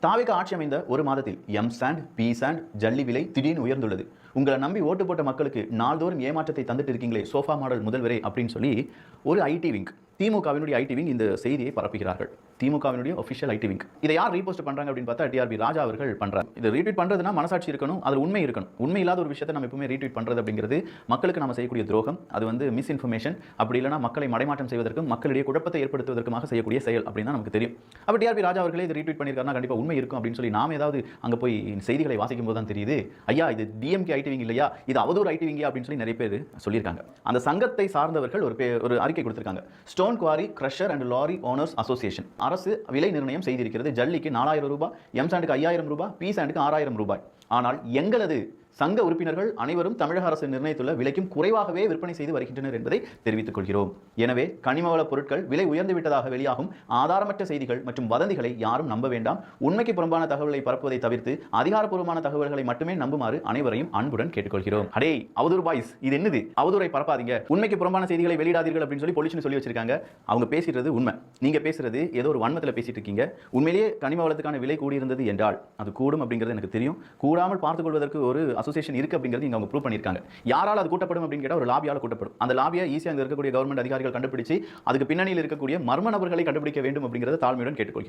தாவேகா ஆட்சி அமைந்த ஒரு மாதத்தில் எம் சாண்ட், பி சாண்ட், ஜல்லி விலை திடீர்னு உயர்ந்துள்ளது. உங்களை நம்பி ஓட்டு போட்ட மக்களுக்கு நாள்தோறும் ஏமாற்றத்தை தந்துட்டு இருக்கீங்களே சோஃபா மாடல் முதல்வரே அப்படின்னு சொல்லி ஒரு ஐடி விங், திமுகவினுடைய ஐடி விங் இந்த செய்தியை பரப்புகிறார்கள். திமுகவினுடைய ஒபிஷியல் ஐடி விங். இதை யார் ரீபோஸ்ட் பண்றாங்க அப்படின்னு பார்த்தா டிஆர்பி ராஜா அவர்கள் பண்றாங்க. இது ரீட்வீட் பண்றதுனா மனசாட்சி இருக்கணும், அது உண்மை இருக்கணும். உண்மை இல்லாத ஒரு விஷயத்தை நம்ம எப்பவுமே ரீட்வீட் பண்றது அப்படிங்கிறது மக்களுக்கு நம்ம செய்யக்கூடிய துரோகம். அது வந்து மிஸ்இன்ஃபர்மேஷன், அப்படி இல்லைனா மக்களை மடைமாற்றம் செய்வதற்கும் மக்களிடையே குழப்பத்தை ஏற்படுத்துவதற்காக செய்யக்கூடிய செயல் அப்படின்னு நமக்கு தெரியும். அப்ப டிஆர்பி ராஜா அவர்களே இது ரீட்வீட் பண்ணியிருக்காருன்னா கண்டிப்பா உண்மை இருக்கும் அப்படின்னு சொல்லி நாம ஏதாவது அங்க போய் செய்திகளை வாசிக்கும் போது தான் தெரியுது, ஐயா இது டிஎம்கே ஐடி விங் இல்லையா, இது அவதூறு ஐடி விங் அப்படின்னு சொல்லி நிறைய பேர் சொல்லியிருக்காங்க. அந்த சங்கத்தை சார்ந்தவர்கள் ஒரு அறிக்கை கொடுத்திருக்காங்க. Stone quarry crusher and lorry owners association அரசு விலை நிர்ணயம் செய்திருக்கிறது. ஜல்லிக்கு 4000 ரூபாய், எம் சாண்டுக்கு 5000 ரூபாய், பி சாண்டுக்கு 6000 ரூபாய். ஆனால் எங்களது சங்க உறுப்பினர்கள் அனைவரும் தமிழக அரசு நிர்ணயித்துள்ள விலைக்கும் குறைவாகவே விற்பனை செய்து வருகின்றனர் என்பதை தெரிவித்துக் கொள்கிறோம். எனவே கனிமவள பொருட்கள் விலை உயர்ந்து விட்டதாக வெளியாகும் ஆதாரமற்ற செய்திகள் மற்றும் வதந்திகளை யாரும் நம்ப வேண்டாம். உண்மைக்கு புறம்பான தகவல்களை பரப்புவதை தவிர்த்து அதிகாரப்பூர்வமான தகவல்களை மட்டுமே நம்புமாறு அனைவரையும் அன்புடன் கேட்டுக்கொள்கிறோம். அடே அவதூறு பாய்ஸ், இது என்னது? அவதூறை பரப்பாதீங்க, உண்மைக்கு புறம்பான செய்திகளை வெளியிடாதீர்கள் அப்படின்னு சொல்லி போலீஸ்னு சொல்லி வச்சிருக்காங்க. அவங்க பேசுறது உண்மை, நீங்க பேசுறது ஏதோ ஒரு வன்மத்தில் பேசிட்டு இருக்கீங்க. உண்மையிலேயே கனிம வளத்துக்கான விலை கூடியிருந்தது என்றால் அது கூடும் அப்படிங்கிறது எனக்கு தெரியும். கூடாமல் பார்த்துக் கொள்வதற்கு ஒரு அசோசியேஷன் இருக்கு அப்படிங்கிறது இங்க அவங்க ப்ரூவ் பண்ணிருக்காங்க. யாரால அது கூட்டப்படும் அப்படின்னு கேட்டா ஒரு லாபியால கூட்டப்படும். அந்த லாபியை ஈஸியாக இருக்கக்கூடிய கவர்மெண்ட் அதிகாரிகள் கண்டுபிடிச்சு அதுக்கு பின்னணியில் இருக்கக்கூடிய மர்ம நபர்களை கண்டுபிடிக்க வேண்டும் அப்படிங்கிறத தாழ்மையுடன் கேட்டுக்கொள்கிறோம்.